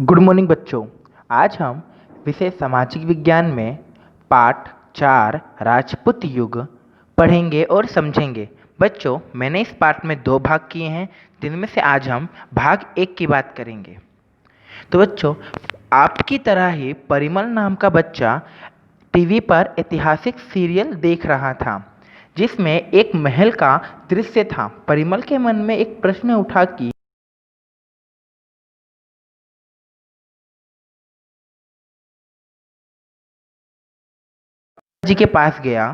Good morning बच्चों। आज हम विषय सामाजिक विज्ञान में पाठ 4 राजपूत युग पढ़ेंगे और समझेंगे। बच्चों, मैंने इस पाठ में 2 भाग किए हैं, जिनमें से आज हम भाग 1 की बात करेंगे। तो बच्चों, आपकी तरह ही परिमल नाम का बच्चा टीवी पर ऐतिहासिक सीरियल देख रहा था, जिसमें एक महल का दृश्य था। परिमल के मन में एक प्रश्न उठा कि जी के पास गया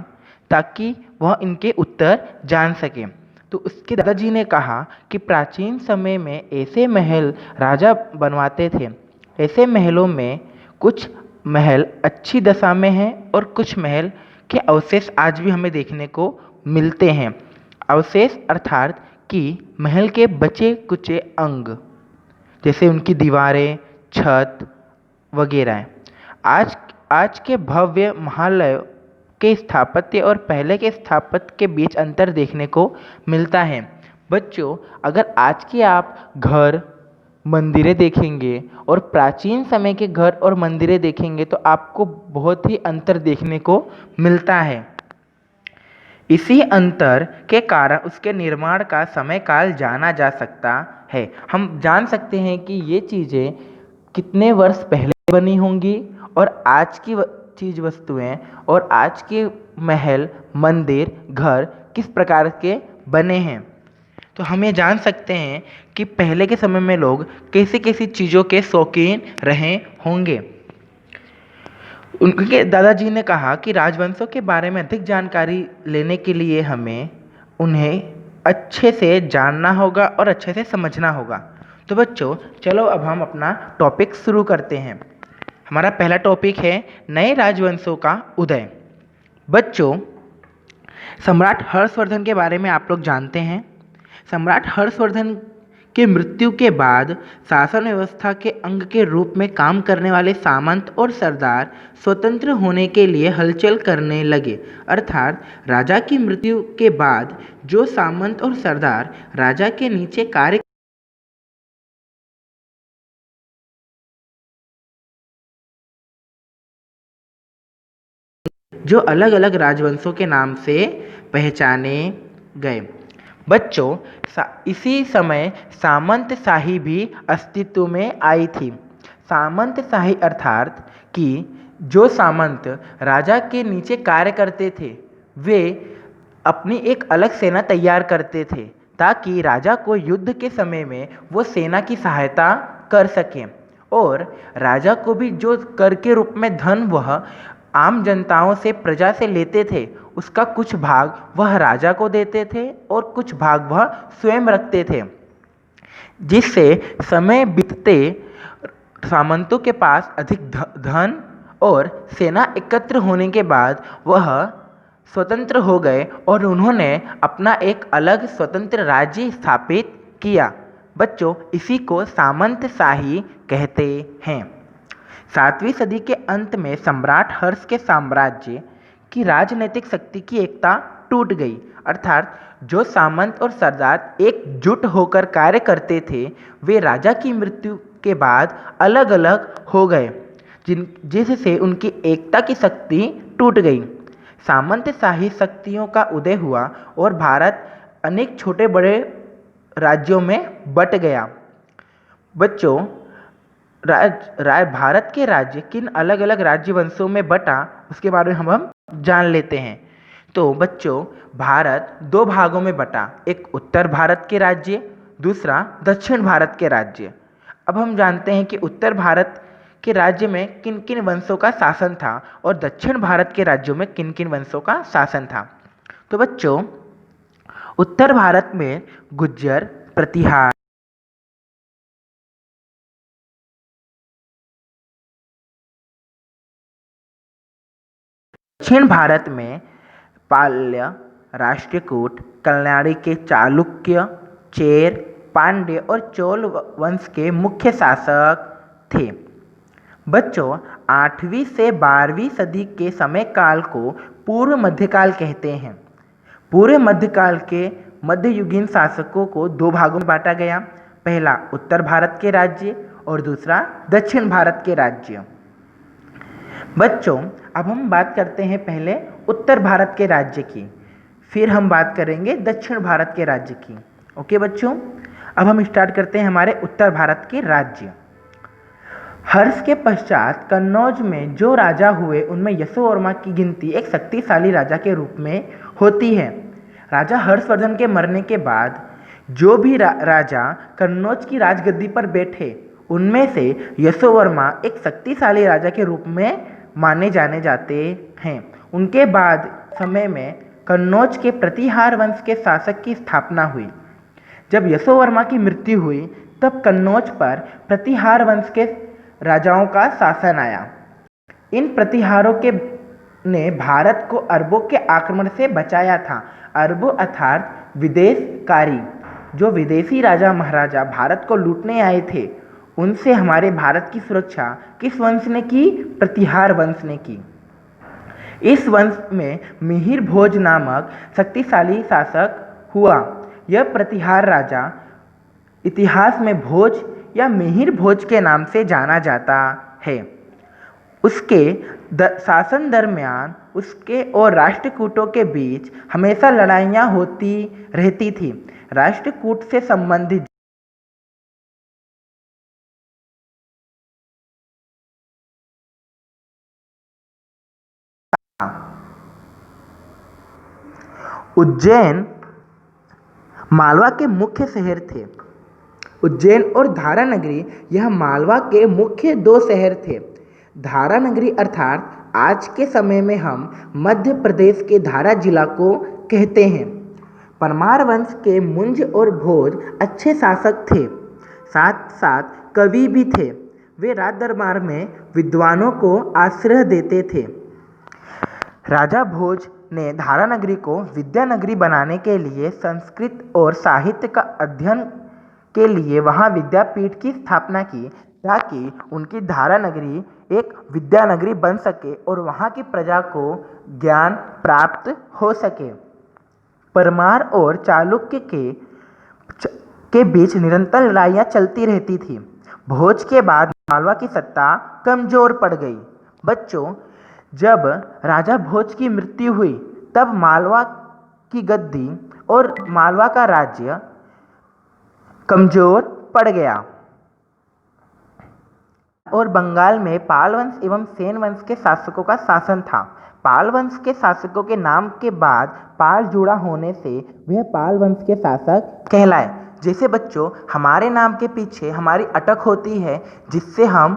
ताकि वह इनके उत्तर जान सके। तो उसके दादाजी ने कहा कि प्राचीन समय में ऐसे महल राजा बनवाते थे। ऐसे महलों में कुछ महल अच्छी दशा में हैं और कुछ महल के अवशेष आज भी हमें देखने को मिलते हैं। अवशेष अर्थात कि महल के बचे कुचे अंग, जैसे उनकी दीवारें, छत वगैरह आज आज के भव्य महालय के स्थापत्य और पहले के स्थापत्य के बीच अंतर देखने को मिलता है। बच्चों, अगर आज के आप घर, मंदिरें देखेंगे और प्राचीन समय के घर और मंदिरें देखेंगे तो आपको बहुत ही अंतर देखने को मिलता है। इसी अंतर के कारण उसके निर्माण का समय काल जाना जा सकता है। हम जान सकते हैं कि ये चीज़ें कितने वर्ष पहले बनी होंगी और आज की चीज़ वस्तुएं और आज के महल, मंदिर, घर किस प्रकार के बने हैं। तो हम ये जान सकते हैं कि पहले के समय में लोग कैसी कैसी चीज़ों के शौकीन रहे होंगे। उनके दादाजी ने कहा कि राजवंशों के बारे में अधिक जानकारी लेने के लिए हमें उन्हें अच्छे से जानना होगा और अच्छे से समझना होगा। तो बच्चों, चलो अब हम अपना टॉपिक शुरू करते हैं। हमारा पहला टॉपिक है नए राजवंशों का उदय। बच्चों, सम्राट हर्षवर्धन के बारे में आप लोग जानते हैं। सम्राट हर्षवर्धन के मृत्यु के बाद शासन व्यवस्था के अंग के रूप में काम करने वाले सामंत और सरदार स्वतंत्र होने के लिए हलचल करने लगे। अर्थात राजा की मृत्यु के बाद जो सामंत और सरदार राजा के नीचे कार्य जो अलग अलग राजवंशों के नाम से पहचाने गए। बच्चों, इसी समय सामंत शाही भी अस्तित्व में आई थी। सामंत शाही अर्थात कि जो सामंत राजा के नीचे कार्य करते थे, वे अपनी एक अलग सेना तैयार करते थे ताकि राजा को युद्ध के समय में वो सेना की सहायता कर सकें, और राजा को भी जो कर के रूप में धन वह आम जनताओं से, प्रजा से लेते थे, उसका कुछ भाग वह राजा को देते थे और कुछ भाग वह स्वयं रखते थे, जिससे समय बीतते सामंतों के पास अधिक धन और सेना एकत्र होने के बाद वह स्वतंत्र हो गए और उन्होंने अपना एक अलग स्वतंत्र राज्य स्थापित किया। बच्चों, इसी को सामंतशाही कहते हैं। 7वीं सदी के अंत में सम्राट हर्ष के साम्राज्य की राजनीतिक शक्ति की एकता टूट गई। अर्थात जो सामंत और सरदार एकजुट होकर कार्य करते थे, वे राजा की मृत्यु के बाद अलग अलग हो गए, जिससे उनकी एकता की शक्ति टूट गई। सामंतशाही शक्तियों का उदय हुआ और भारत अनेक छोटे बड़े राज्यों में बट गया। बच्चों, भारत के राज्य किन अलग अलग राज्य वंशों में बटा, उसके बारे में हम जान लेते हैं। तो बच्चों, भारत 2 भागों में बटा, एक उत्तर भारत के राज्य, दूसरा दक्षिण भारत के राज्य। अब हम जानते हैं कि उत्तर भारत के राज्य में किन किन वंशों का शासन था और दक्षिण भारत के राज्यों में किन किन वंशों का शासन था। तो बच्चों, उत्तर भारत में गुज्जर, प्रतिहार, दक्षिण भारत में पाल्य, राष्ट्रकूट, कल्याणी के चालुक्य, चेर, पांड्य और चोल वंश के मुख्य शासक थे। बच्चों, 8वीं से 12वीं सदी के समय काल को पूर्व मध्यकाल कहते हैं। पूर्व मध्यकाल के मध्ययुगीन शासकों को 2 भागों में बांटा गया। पहला उत्तर भारत के राज्य और दूसरा दक्षिण भारत के राज्य। बच्चों, अब हम बात करते हैं पहले उत्तर भारत के राज्य की, फिर हम बात करेंगे दक्षिण भारत के राज्य की। ओके बच्चों, अब हम स्टार्ट करते हैं हमारे उत्तर भारत के राज्य। हर्ष के पश्चात कन्नौज में जो राजा हुए उनमें यशोवर्मा की गिनती एक शक्तिशाली राजा के रूप में होती है। राजा हर्षवर्धन के मरने के बाद जो भी राजा कन्नौज की राजगद्दी पर बैठे उनमें से यशोवर्मा एक शक्तिशाली राजा के रूप में माने जाने जाते हैं। उनके बाद समय में कन्नौज के प्रतिहार वंश के शासक की स्थापना हुई। जब यशोवर्मा की मृत्यु हुई तब कन्नौज पर प्रतिहार वंश के राजाओं का शासन आया। इन प्रतिहारों के ने भारत को अरबों के आक्रमण से बचाया था। अरबों अर्थात विदेशकारी, जो विदेशी राजा महाराजा भारत को लूटने आए थे, उनसे हमारे भारत की सुरक्षा किस वंश ने की? प्रतिहार वंश ने की। इस वंश में मिहिर भोज नामक शक्तिशाली शासक हुआ। यह प्रतिहार राजा इतिहास में भोज या मिहिर भोज के नाम से जाना जाता है। उसके शासन दरमियान उसके और राष्ट्रकूटों के बीच हमेशा लड़ाइयाँ होती रहती थी। राष्ट्रकूट से संबंधित उज्जैन मालवा के मुख्य शहर थे। उज्जैन और धारा नगरी यह मालवा के मुख्य दो शहर थे। धारा नगरी अर्थात आज के समय में हम मध्य प्रदेश के धारा जिला को कहते हैं। परमार वंश के मुंज और भोज अच्छे शासक थे, साथ साथ कवि भी थे। वे राज दरबार में विद्वानों को आश्रय देते थे। राजा भोज ने धारा नगरी को विद्यानगरी बनाने के लिए संस्कृत और साहित्य का अध्ययन के लिए वहाँ विद्यापीठ की स्थापना की, ताकि उनकी धारा नगरी एक विद्यानगरी बन सके और वहाँ की प्रजा को ज्ञान प्राप्त हो सके। परमार और चालुक्य के बीच निरंतर लड़ाइयाँ चलती रहती थी। भोज के बाद मालवा की सत्ता कमजोर पड़ गई। बच्चों, जब राजा भोज की मृत्यु हुई तब मालवा की गद्दी और मालवा का राज्य कमजोर पड़ गया और बंगाल में पाल वंश एवं सेन वंश के शासकों का शासन था। पाल वंश के शासकों के नाम के बाद पाल जुड़ा होने से वह पाल वंश के शासक कहलाए। जैसे बच्चों, हमारे नाम के पीछे हमारी अटक होती है, जिससे हम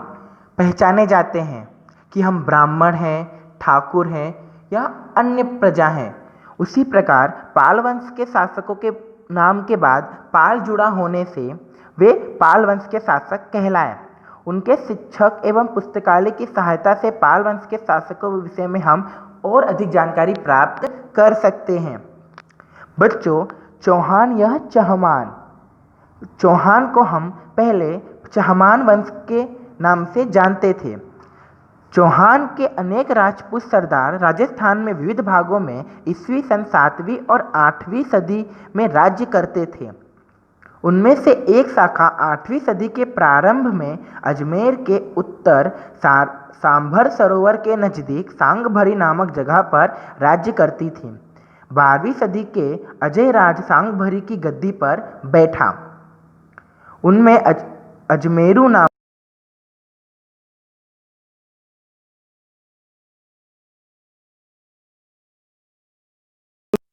पहचाने जाते हैं कि हम ब्राह्मण हैं, ठाकुर हैं या अन्य प्रजा हैं। उसी प्रकार पाल वंश के शासकों के नाम के बाद पाल जुड़ा होने से वे पाल वंश के शासक कहलाए। उनके शिक्षक एवं पुस्तकालय की सहायता से पाल वंश के शासकों के विषय में हम और अधिक जानकारी प्राप्त कर सकते हैं। बच्चों, चौहान यह चहमान, चौहान को हम पहले चहमान वंश के नाम से जानते थे। चौहान के अनेक राजपूत सरदार राजस्थान में विविध भागों में ईस्वी सन 7वीं और 8वीं सदी में राज्य करते थे। उनमें से एक शाखा 8वीं सदी के प्रारंभ में अजमेर के उत्तर सांभर सरोवर के नज़दीक सांगभरी नामक जगह पर राज्य करती थी। 12वीं सदी के अजय राज सांगभरी की गद्दी पर बैठा। उनमें अजमेरू नाम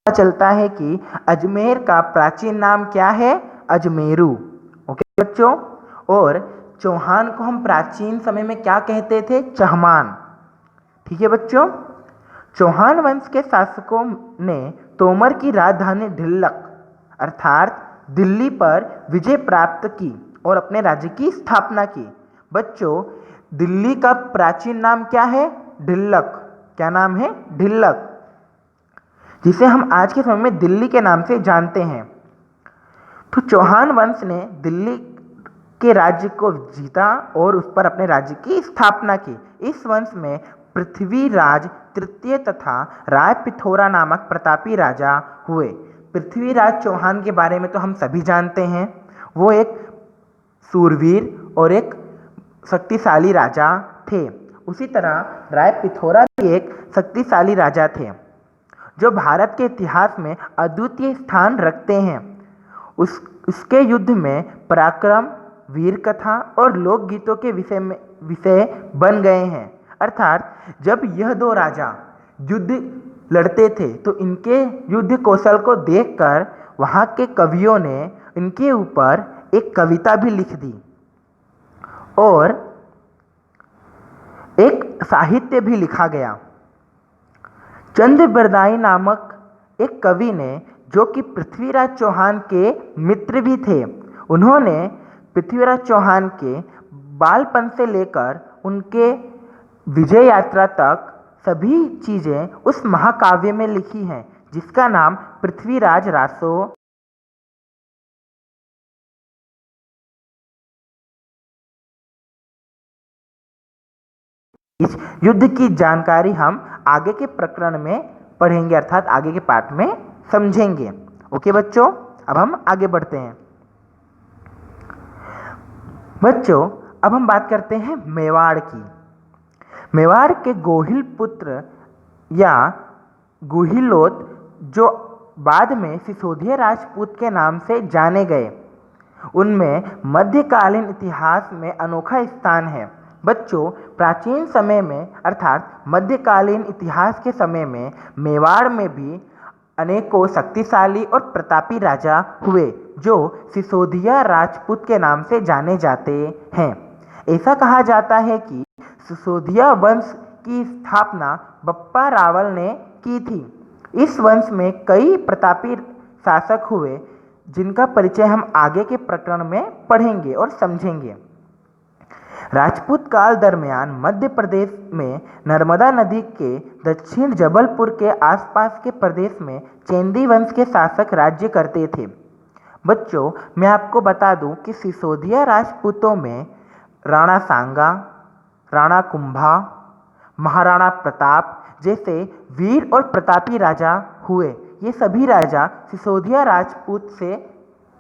चलता है कि अजमेर का प्राचीन नाम क्या है? अजमेरू। ओके बच्चों, और चौहान को हम प्राचीन समय में क्या कहते थे? चहमान। ठीक है बच्चों, चौहान वंश के शासकों ने तोमर की राजधानी ढिल्लक अर्थात दिल्ली पर विजय प्राप्त की और अपने राज्य की स्थापना की। बच्चों, दिल्ली का प्राचीन नाम क्या है? ढिल्लक। क्या नाम है? ढिल्लक, जिसे हम आज के समय में दिल्ली के नाम से जानते हैं। तो चौहान वंश ने दिल्ली के राज्य को जीता और उस पर अपने राज्य की स्थापना की। इस वंश में पृथ्वीराज तृतीय तथा राय पिथौरा नामक प्रतापी राजा हुए। पृथ्वीराज चौहान के बारे में तो हम सभी जानते हैं। वो एक सूरवीर और एक शक्तिशाली राजा थे। उसी तरह राय पिथौरा भी एक शक्तिशाली राजा थे जो भारत के इतिहास में अद्वितीय स्थान रखते हैं। उसके युद्ध में पराक्रम, वीर कथा और लोकगीतों के विषय बन गए हैं। अर्थात जब यह दो राजा युद्ध लड़ते थे तो इनके युद्ध कौशल को देखकर वहाँ के कवियों ने इनके ऊपर एक कविता भी लिख दी और एक साहित्य भी लिखा गया। चंद्रबरदाई नामक एक कवि ने, जो कि पृथ्वीराज चौहान के मित्र भी थे, उन्होंने पृथ्वीराज चौहान के बालपन से लेकर उनके विजय यात्रा तक सभी चीज़ें उस महाकाव्य में लिखी हैं जिसका नाम पृथ्वीराज रासो। इस युद्ध की जानकारी हम आगे के प्रकरण में पढ़ेंगे, अर्थात आगे के पाठ में समझेंगे। ओके बच्चों, अब हम आगे बढ़ते हैं। बच्चों, अब हम बात करते हैं मेवाड़ की। मेवाड़ के गोहिल पुत्र या गुहिलोत, जो बाद में सिसोदिया राजपूत के नाम से जाने गए, उनमें मध्यकालीन इतिहास में अनोखा स्थान है। बच्चों, प्राचीन समय में अर्थात मध्यकालीन इतिहास के समय में मेवाड़ में भी अनेकों शक्तिशाली और प्रतापी राजा हुए जो सिसोदिया राजपूत के नाम से जाने जाते हैं। ऐसा कहा जाता है कि सिसोदिया वंश की स्थापना बप्पा रावल ने की थी। इस वंश में कई प्रतापी शासक हुए जिनका परिचय हम आगे के प्रकरण में पढ़ेंगे और समझेंगे। राजपूत काल दरमियान मध्य प्रदेश में नर्मदा नदी के दक्षिण जबलपुर के आसपास के प्रदेश में चेंदी वंश के शासक राज्य करते थे। बच्चों, मैं आपको बता दूं कि सिसोदिया राजपूतों में राणा सांगा, राणा कुंभा, महाराणा प्रताप जैसे वीर और प्रतापी राजा हुए। ये सभी राजा सिसोदिया राजपूत से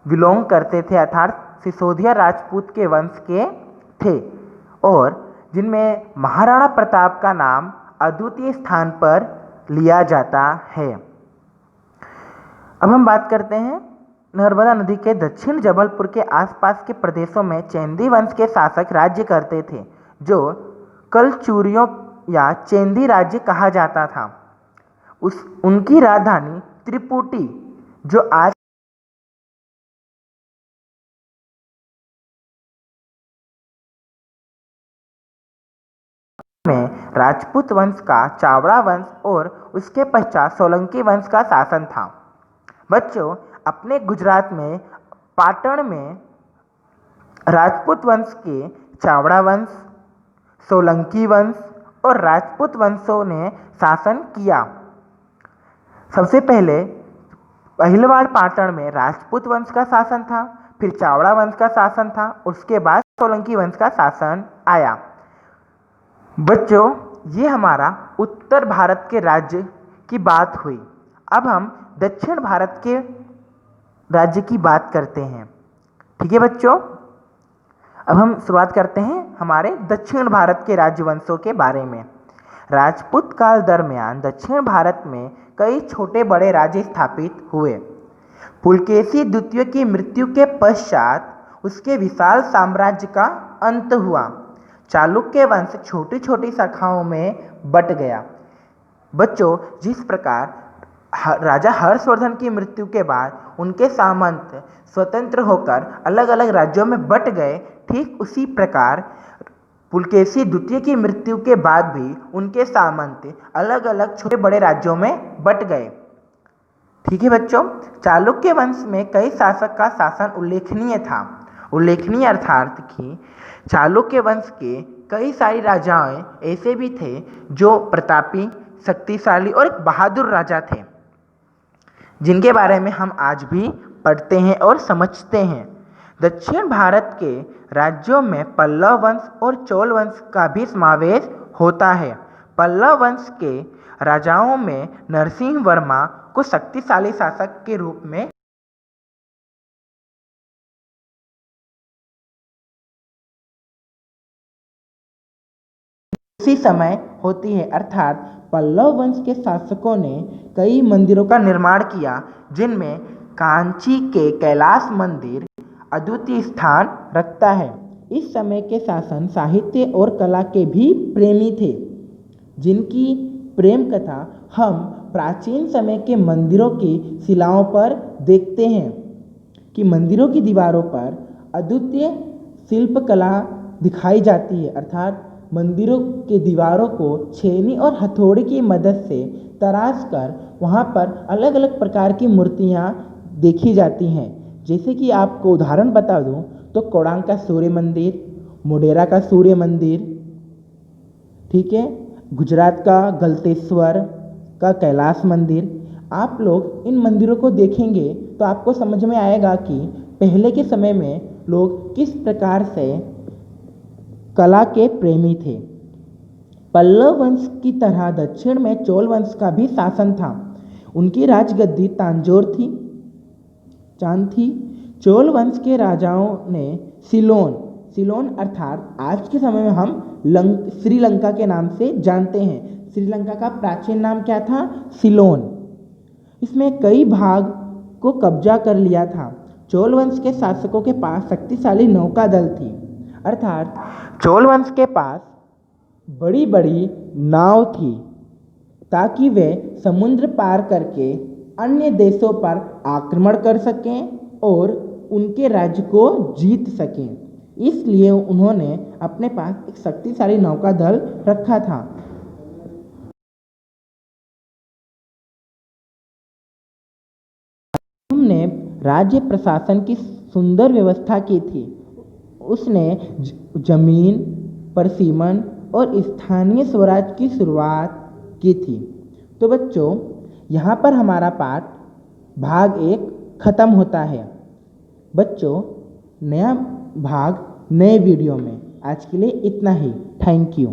बिलोंग करते थे, अर्थात सिसोदिया राजपूत के वंश के थे, और जिनमें महाराणा प्रताप का नाम अद्वितीय स्थान पर लिया जाता है। अब हम बात करते हैं नर्मदा नदी के दक्षिण जबलपुर के आसपास के प्रदेशों में चेंदी वंश के शासक राज्य करते थे, जो कलचूरियों या चेंदी राज्य कहा जाता था। उनकी राजधानी त्रिपुटी, जो आज में राजपूत वंश का चावड़ा वंश और उसके पश्चात सोलंकी वंश का शासन था। बच्चों, अपने गुजरात में पाटण में राजपूत वंश के चावड़ा वंश, सोलंकी वंश और राजपूत वंशों ने शासन किया। सबसे पहले पहिलवाड़ पाटण में राजपूत वंश का शासन था, फिर चावड़ा वंश का शासन था, उसके बाद सोलंकी वंश का शासन आया। बच्चों, ये हमारा उत्तर भारत के राज्य की बात हुई। अब हम दक्षिण भारत के राज्य की बात करते हैं। ठीक है बच्चों, अब हम शुरुआत करते हैं हमारे दक्षिण भारत के राज्यवंशों के बारे में। राजपूत काल दरमियान दक्षिण भारत में कई छोटे बड़े राज्य स्थापित हुए। पुलकेशी द्वितीय की मृत्यु के पश्चात उसके विशाल साम्राज्य का अंत हुआ। चालुक्य वंश छोटी छोटी शाखाओं में बट गया। बच्चों, जिस प्रकार राजा हर्षवर्धन की मृत्यु के बाद उनके सामंत स्वतंत्र होकर अलग अलग राज्यों में बट गए, ठीक उसी प्रकार पुलकेशी द्वितीय की मृत्यु के बाद भी उनके सामंत अलग अलग छोटे बड़े राज्यों में बट गए। ठीक है बच्चों, चालुक्य वंश में कई शासक का शासन उल्लेखनीय था। उल्लेखनीय अर्थात कि चालुक्य वंश के कई सारी राजाएं ऐसे भी थे जो प्रतापी, शक्तिशाली और एक बहादुर राजा थे, जिनके बारे में हम आज भी पढ़ते हैं और समझते हैं। दक्षिण भारत के राज्यों में पल्लव वंश और चोल वंश का भी समावेश होता है। पल्लव वंश के राजाओं में नरसिंह वर्मा को शक्तिशाली शासक के रूप में उसी समय होती है, अर्थात पल्लव वंश के शासकों ने कई मंदिरों का निर्माण किया, जिनमें कांची के कैलाश मंदिर अद्वितीय स्थान रखता है। इस समय के शासन साहित्य और कला के भी प्रेमी थे, जिनकी प्रेम कथा हम प्राचीन समय के मंदिरों की शिलाओं पर देखते हैं कि मंदिरों की दीवारों पर अद्वितीय शिल्पकला दिखाई जाती है, अर्थात मंदिरों के दीवारों को छेनी और हथौड़े की मदद से तराश कर वहाँ पर अलग अलग प्रकार की मूर्तियाँ देखी जाती हैं। जैसे कि आपको उदाहरण बता दूँ तो कोणार्क का सूर्य मंदिर, मोढेरा का सूर्य मंदिर, ठीक है, गुजरात का गलतेश्वर का कैलाश मंदिर। आप लोग इन मंदिरों को देखेंगे तो आपको समझ में आएगा कि पहले के समय में लोग किस प्रकार से कला के प्रेमी थे। पल्लव वंश की तरह दक्षिण में चोल वंश का भी शासन था। उनकी राजगद्दी चांद थी। चोल वंश के राजाओं ने सिलोन अर्थात आज के समय में हम श्रीलंका के नाम से जानते हैं। श्रीलंका का प्राचीन नाम क्या था? सिलोन। इसमें कई भाग को कब्जा कर लिया था। चोल वंश के शासकों के पास शक्तिशाली नौका दल थी, अर्थात चोल वंश के पास बड़ी बड़ी नाव थी ताकि वे समुद्र पार करके अन्य देशों पर आक्रमण कर सकें और उनके राज्य को जीत सकें। इसलिए उन्होंने अपने पास एक शक्तिशाली नौका दल रखा था। उन्होंने राज्य प्रशासन की सुंदर व्यवस्था की थी। उसने जमीन परिसीमन और स्थानीय स्वराज की शुरुआत की थी। तो बच्चों, यहाँ पर हमारा पाठ भाग 1 खत्म होता है। बच्चों, नया भाग नए वीडियो में। आज के लिए इतना ही। Thank you.